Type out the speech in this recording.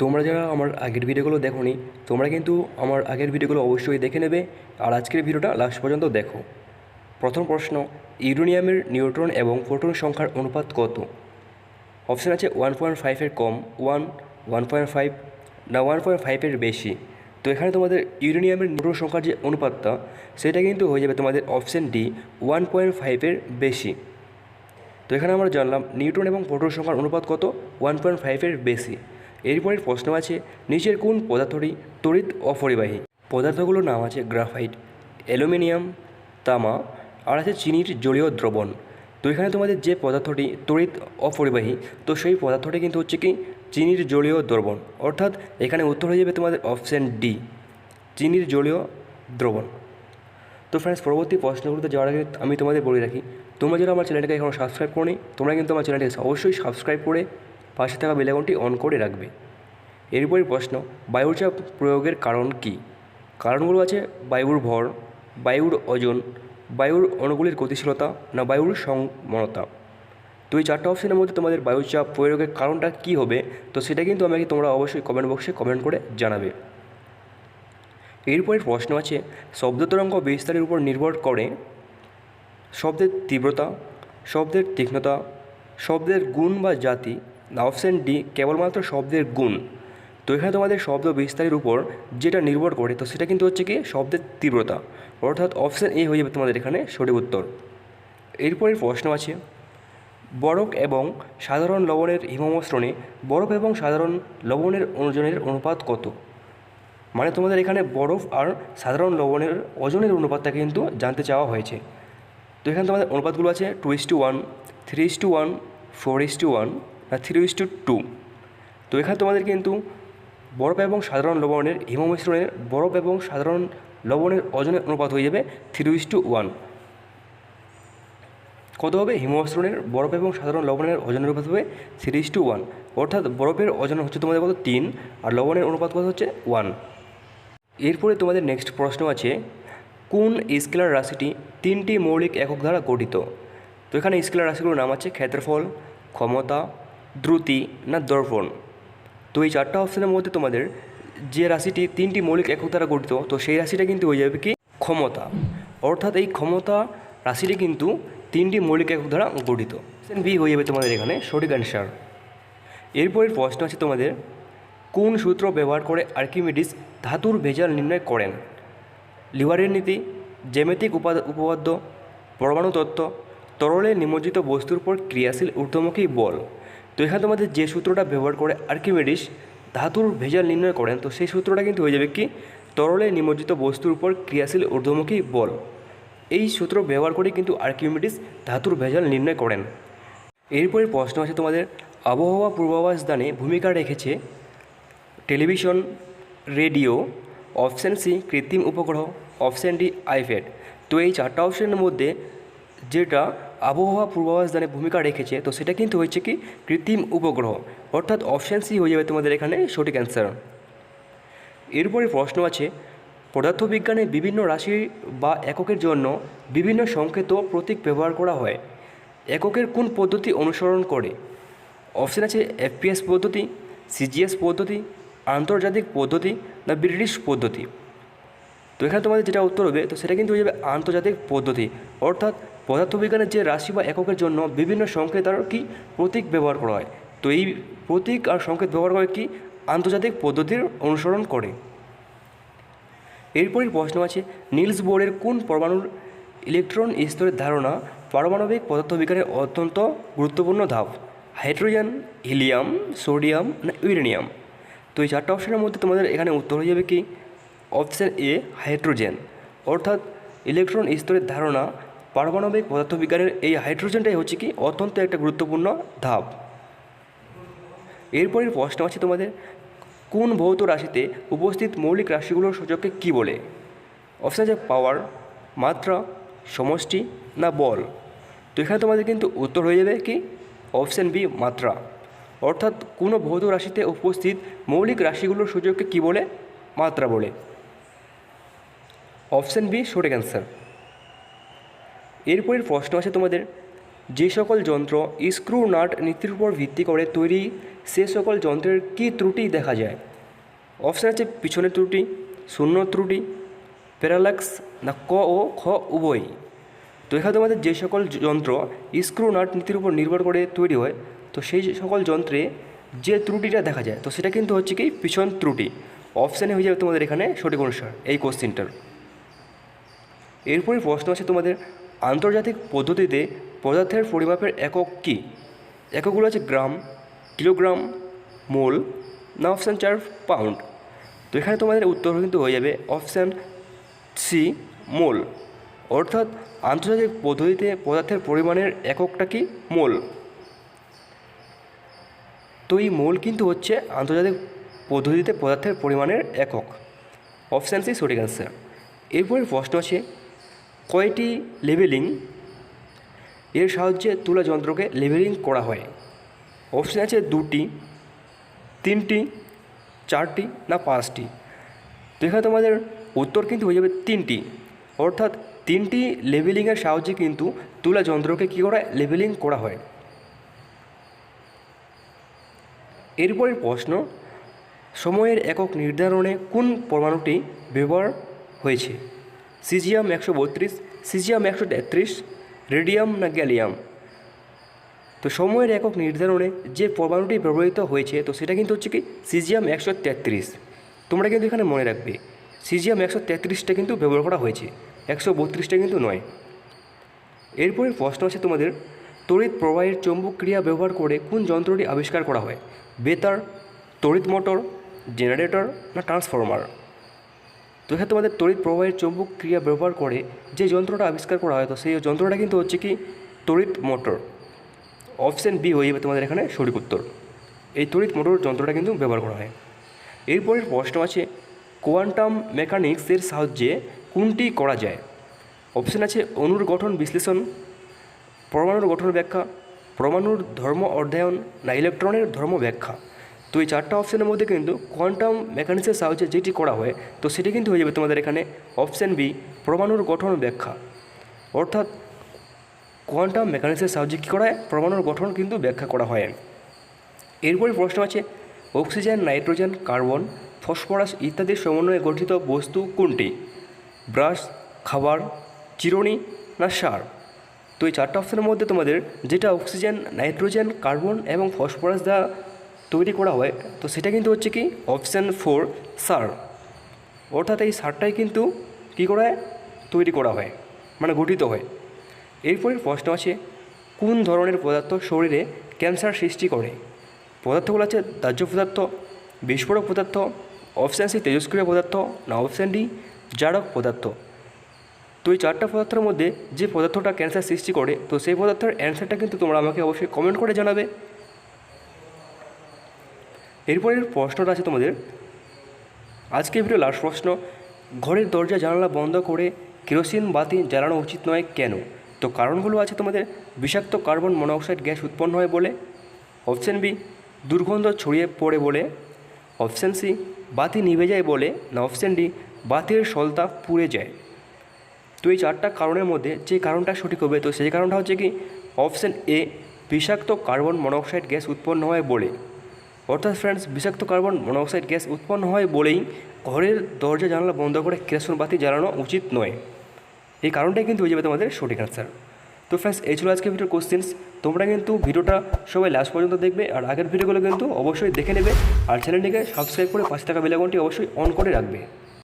তোমরা যারা আমার আগের ভিডিওগুলো দেখোনি তোমরা কিন্তু আমার আগের ভিডিওগুলো অবশ্যই দেখে নেবে আর আজকের ভিডিওটা লাস্ট পর্যন্ত দেখো। প্রথম প্রশ্ন, ইউরেনিয়ামের নিউট্রন এবং প্রোটন সংখ্যার অনুপাত কত? অপশান আছে 1.5-এর কম, 1.5 না 1.5-এর বেশি। তো এখানে তোমাদের ইউরেনিয়ামের নিউট্রন সংখ্যার যে অনুপাতটা সেটা কিন্তু হয়ে যাবে তোমাদের অপশান ডি 1.5-এর বেশি। তো এখানে আমরা জানলাম নিউট্রন এবং প্রোটন সংখ্যার অনুপাত কত, 1.5-এর বেশি। এরপরের প্রশ্ন আছে, নিচের কোন পদার্থটি তড়িৎ অপরিবাহী? পদার্থগুলোর নাম আছে গ্রাফাইট, অ্যালুমিনিয়াম, তামা আর আছে চিনির জলীয় দ্রবণ। তো এখানে তোমাদের যে পদার্থটি তড়িৎ অপরিবাহী তো সেই পদার্থটি কিন্তু হচ্ছে কি চিনির জলীয় দ্রবণ, অর্থাৎ এখানে উত্তর হয়ে যাবে তোমাদের অপশান ডি চিনির জলীয় দ্রবণ। তো ফ্রেন্ডস, পরবর্তী প্রশ্নগুলোতে যাওয়ার আগে আমি তোমাদের বলে রাখি, তোমরা যারা আমার চ্যানেলটাকে এখনও সাবস্ক্রাইব করোনি তোমরা কিন্তু আমার চ্যানেলটাকে অবশ্যই সাবস্ক্রাইব করে পাশে থাকা বেল আইকনটি অন করে রাখবে। এরপরই প্রশ্ন, বায়ুর চাপ প্রয়োগের কারণ কী? কারণগুলো আছে বায়ুর ভর, বায়ুর ওজন, বায়ুর অণুগুলির গতিশীলতা না বায়ুর সমনতা। তো এই চারটা অপশনের মধ্যে তোমাদের বায়ুর চাপ প্রয়োগের কারণটা কী হবে তো সেটা কিন্তু আমাকে তোমরা অবশ্যই কমেন্ট বক্সে কমেন্ট করে জানাবে। এরপরের প্রশ্ন আছে, শব্দ তরঙ্গ বিস্তারের উপর নির্ভর করে শব্দের তীব্রতা, শব্দের তীক্ষ্ণতা, শব্দের গুণ বা জাতি না অপশান ডি কেবলমাত্র শব্দের গুণ। তো এখানে তোমাদের শব্দ বিস্তারের উপর যেটা নির্ভর করে তো সেটা কিন্তু হচ্ছে কি শব্দের তীব্রতা, অর্থাৎ অপশান এ হয়ে যাবে তোমাদের এখানে সঠিক উত্তর। এরপরের প্রশ্ন আছে, বরফ এবং সাধারণ লবণের হিমমিশ্রণে বরফ এবং সাধারণ লবণের ওজনের অনুপাত কত? মানে তোমাদের এখানে বরফ আর সাধারণ লবণের ওজনের অনুপাতটা কিন্তু জানতে চাওয়া হয়েছে। তো এখানে তোমাদের অনুপাতগুলো আছে 2:1, 3:1, 4:1 না 3:2। তো এখানে তোমাদের কিন্তু বরফ এবং সাধারণ লবণের হিমমিশ্রণের বরফ এবং সাধারণ লবণের ওজনের অনুপাত হয়ে যাবে 3:1। কত হবে? হিমমিশ্রণের বরফ এবং সাধারণ লবণের ওজনের অনুপাত হবে 3:1, অর্থাৎ বরফের ওজন হচ্ছে তোমাদের কত 3 আর লবণের অনুপাত কত হচ্ছে 1। এরপরে তোমাদের নেক্সট প্রশ্ন আছে, কোন স্কেলার রাশিটি 3টি মৌলিক একক দ্বারা গঠিত? তো এখানে স্কেলার রাশিগুলোর নাম আছে ক্ষেত্রফল, ক্ষমতা, দ্রুতি না দর্পণ। তো এই চারটা অপশানের মধ্যে তোমাদের যে রাশিটি 3টি মৌলিক একক দ্বারা গঠিত তো সেই রাশিটা কিন্তু হয়ে যাবে কি ক্ষমতা, অর্থাৎ এই ক্ষমতা রাশিটি কিন্তু 3টি মৌলিক একক দ্বারা গঠিত। অপশান বি হয়ে যাবে তোমাদের এখানে সঠিক অ্যান্সার। এরপরের প্রশ্ন আছে তোমাদের, কোন সূত্র ব্যবহার করে আর্কিমিডিস ধাতুর ভেজাল নির্ণয় করেন? লিওয়ারের নীতি, জ্যামিতিক উপপাদ্য, পরমাণু তত্ত্ব, তরলে নিমজ্জিত বস্তুর উপর ক্রিয়াশীল ঊর্ধ্বমুখী বল। তো এখানে তোমাদের যে সূত্রটা ব্যবহার করে আর্কিমিডিস ধাতুর ভেজাল নির্ণয় করেন তো সেই সূত্রটা কিন্তু হয়ে যাবে কি তরলে নিমজ্জিত বস্তুর উপর ক্রিয়াশীল ঊর্ধ্বমুখী বল। এই সূত্র ব্যবহার করে কিন্তু আর্কিমিডিস ধাতুর ভেজাল নির্ণয় করেন। এরপরে প্রশ্ন আছে তোমাদের, আবহাওয়া পূর্বাভাস দানে ভূমিকা রেখেছে টেলিভিশন, রেডিও, অপশান সি কৃত্রিম উপগ্রহ, অপশান ডি আইপ্যাড। তো এই চারটা অপশানের মধ্যে যেটা আবহাওয়া পূর্বাভাস দানে ভূমিকা রেখেছে তো সেটা কিন্তু হচ্ছে কি কৃত্রিম উপগ্রহ, অর্থাৎ অপশান সি হয়ে যাবে তোমাদের এখানে সঠিক অ্যান্সার। এরপরে প্রশ্ন আছে, পদার্থবিজ্ঞানে বিভিন্ন রাশি বা এককের জন্য বিভিন্ন সংকেত প্রতীক ব্যবহার করা হয়, এককের কোন পদ্ধতি অনুসরণ করে? অপশান আছে এফপিএস পদ্ধতি, সিজিএস পদ্ধতি, আন্তর্জাতিক পদ্ধতি না ব্রিটিশ পদ্ধতি। তো এখানে তোমাদের যেটা উত্তর হবে তো সেটা কিন্তু হয়ে যাবে আন্তর্জাতিক পদ্ধতি, অর্থাৎ পদার্থবিজ্ঞানের যে রাশি বা এককের জন্য বিভিন্ন সংকেত আর কি প্রতীক ব্যবহার করা হয় তো এই প্রতীক আর সংকেত ব্যবহার করে কি আন্তর্জাতিক পদ্ধতির অনুসরণ করে। এরপরই প্রশ্ন আছে, নিলস বোরের কোন পরমাণুর ইলেকট্রন স্তরের ধারণা পারমাণবিক পদার্থবিজ্ঞানের অত্যন্ত গুরুত্বপূর্ণ ধাপ? হাইড্রোজেন, হিলিয়াম, সোডিয়াম না ইউরেনিয়াম। তো এই চারটা অপশানের মধ্যে তোমাদের এখানে উত্তর হয়ে যাবে কি অপশান এ হাইড্রোজেন, অর্থাৎ ইলেকট্রন স্তরের ধারণা পারমাণবিক পদার্থবিজ্ঞানের এই হাইড্রোজেনটাই হচ্ছে কি অত্যন্ত একটা গুরুত্বপূর্ণ ধাপ। এরপরের প্রশ্ন আছে তোমাদের, কোন ভৌত রাশিতে উপস্থিত মৌলিক রাশিগুলোর সূচককে কী বলে? অপশান আছে পাওয়ার, মাত্রা, সমষ্টি না বল। তো এখানে তোমাদের কিন্তু উত্তর হয়ে যাবে কি অপশান বি মাত্রা, অর্থাৎ কোনো ভৌত রাশিতে উপস্থিত মৌলিক রাশিগুলোর সূচককে কী বলে? মাত্রা বলে। অপশান বি সঠিক অ্যান্সার। এরপরের প্রশ্ন আছে তোমাদের, যে সকল যন্ত্র স্ক্রু নাট নীতির উপর ভিত্তি করে তৈরি সে সকল যন্ত্রের কী ত্রুটি দেখা যায়? অপশান আছে পিছনের ত্রুটি, শূন্য ত্রুটি, প্যারালাক্স না ক ও খ উভয়ই। তো এখানে তোমাদের যে সকল যন্ত্র স্ক্রু নাট নীতির উপর নির্ভর করে তৈরি হয়, তো সেই সকল যন্ত্রে যে ত্রুটিটা দেখা যায় তো সেটা কিন্তু হচ্ছে কি পিছন ত্রুটি। অপশানে হয়ে যাবে তোমাদের এখানে সঠিক অনুসার এই কোশ্চিনটার। এরপরে প্রশ্ন আছে তোমাদের, আন্তর্জাতিক পদ্ধতিতে পদার্থের পরিমাপের একক কী? এককগুলো আছে গ্রাম, কিলোগ্রাম, মোল না অপশান 4 পাউন্ড। তো এখানে তোমাদের উত্তর কিন্তু হয়ে যাবে অপশান সি মোল। অর্থাৎ আন্তর্জাতিক পদ্ধতিতে পদার্থের পরিমাণের এককটা কি মোল। তো এই মোল কিন্তু হচ্ছে আন্তর্জাতিক পদ্ধতিতে পদার্থের পরিমাণের একক। অপশান সি সঠিক অ্যান্সার। এরপরের প্রশ্ন আছে, কয়টি লেবেলিং এর সাহায্যে তুলা যন্ত্রকে লেবেলিং করা হয়? অপশান আছে 2টি, 3টি, 4টি না 5টি। তো এখানে তোমাদের উত্তর কিন্তু হয়ে যাবে 3টি। অর্থাৎ 3টি লেবেলিংয়ের সাহায্যে কিন্তু তুলা যন্ত্রকে কী করা লেবেলিং করা হয়। এরপরের প্রশ্ন, সময়ের একক নির্ধারণে কোন পরমাণুটি ব্যবহার হয়েছে? সিজিয়াম 132, সিজিয়াম 133, রেডিয়াম না গ্যালিয়াম? তো সময়ের একক নির্ধারণে যে পরমাণুটি ব্যবহৃত হয়েছে তো সেটা কিন্তু হচ্ছে কি সিজিয়াম 133। তোমরা কিন্তু এখানে মনে রাখবে সিজিয়াম 133টা কিন্তু ব্যবহার করা হয়েছে, 132টা কিন্তু নয়। এরপরের প্রশ্ন আছে তোমাদের, তড়িৎ প্রবাহের চৌম্বক ক্রিয়া ব্যবহার করে কোন যন্ত্রটি আবিষ্কার করা হয়? বেতার, তড়িৎ মোটর, জেনারেটর না ট্রান্সফরমার? তো এখানে তোমাদের তড়িৎ প্রবাহের চৌম্বক ক্রিয়া ব্যবহার করে যে যন্ত্রটা আবিষ্কার করা হয় তো সেই যন্ত্রটা কিন্তু হচ্ছে কি তড়িৎ মোটর। অপশান বি হয়ে যাবে তোমাদের এখানে সঠিক উত্তর। এই তড়িৎ মোটর যন্ত্রটা কিন্তু ব্যবহার করা হয়। এরপরের প্রশ্ন আছে, কোয়ান্টাম মেকানিক্সের সাহায্যে কোনটি করা যায়? অপশান আছে অণুর গঠন বিশ্লেষণ, পরমাণুর গঠন ব্যাখ্যা, পরমাণুর ধর্ম অধ্যয়ন না ইলেকট্রনের ধর্ম ব্যাখ্যা? তো এই 4টা অপশানের মধ্যে কিন্তু কোয়ান্টাম মেকানিক্সের সাহায্যে যেটি করা হয় তো সেটি কিন্তু হয়ে যাবে তোমাদের এখানে অপশান বি পরমাণুর গঠন ব্যাখ্যা। অর্থাৎ কোয়ান্টাম মেকানিক্সের সাহায্যে কী করা হয় পরমাণুর গঠন কিন্তু ব্যাখ্যা করা হয়। এরপরে প্রশ্ন আছে, অক্সিজেন, নাইট্রোজেন, কার্বন, ফসফরাস ইত্যাদির সমন্বয়ে গঠিত বস্তু কোনটি? ব্রাশ, খাবার, চিরুনি না সার? তো এই 4টা অপশানের মধ্যে তোমাদের যেটা অক্সিজেন, নাইট্রোজেন, কার্বন এবং ফসফরাস দ্বারা তৈরি করা হয় তো সেটা কিন্তু হচ্ছে কি অপশান 4 সার। অর্থাৎ এই সারটাই কিন্তু কী করা হয় তৈরি করা হয় মানে গঠিত হয়। এরপরের প্রশ্ন আছে, কোন ধরনের পদার্থ শরীরে ক্যান্সার সৃষ্টি করে? পদার্থগুলো আছে দাহ্য পদার্থ, বিস্ফোরক পদার্থ, অপশান সি তেজস্ক্রিয় পদার্থ না অপশান ডি জারক পদার্থ? তো এই 4টা পদার্থের মধ্যে যে পদার্থটা ক্যান্সার সৃষ্টি করে তো সেই পদার্থের অ্যান্সারটা কিন্তু তোমরা আমাকে অবশ্যই কমেন্ট করে জানাবে। এরপরের প্রশ্নটা আছে তোমাদের, আজকে ভিডিও লাস্ট প্রশ্ন, ঘরের দরজা জানালা বন্ধ করে কেরোসিন বাতি জ্বালানো উচিত নয় কেন? তো কারণগুলো আছে তোমাদের, বিষাক্ত কার্বন মনোক্সাইড গ্যাস উৎপন্ন হয় বলে, অপশান বি দুর্গন্ধ ছড়িয়ে পড়ে বলে, অপশান সি বাতি নিভে যায় বলে না অপশান ডি বাতির সলতা পুড়ে যায়? তো এই 4টা কারণের মধ্যে যে কারণটা সঠিক হবে তো সেই কারণটা হচ্ছে কি অপশান এ বিষাক্ত কার্বন মনোক্সাইড গ্যাস উৎপন্ন হয় বলে। অর্থাৎ ফ্রেন্ডস বিষাক্ত কার্বন মনোক্সাইড গ্যাস উৎপন্ন হয় বলেই ঘরের দরজা জানালা বন্ধ করে কেরোসিন বাতি জ্বালানো উচিত নয়। এই কারণটাই কিন্তু হয়ে যাবে তোমাদের সঠিক অ্যান্সার। তো ফ্রেন্ডস এই ছিল আজকে ভিডিওর কোশ্চেন্স। তোমরা কিন্তু ভিডিওটা সবাই লাস্ট পর্যন্ত দেখবে আর আগের ভিডিওগুলো কিন্তু অবশ্যই দেখে নেবে আর চ্যানেলটিকে সাবস্ক্রাইব করে পাশে থাকা বেল আইকনটি অবশ্যই অন করে রাখবে।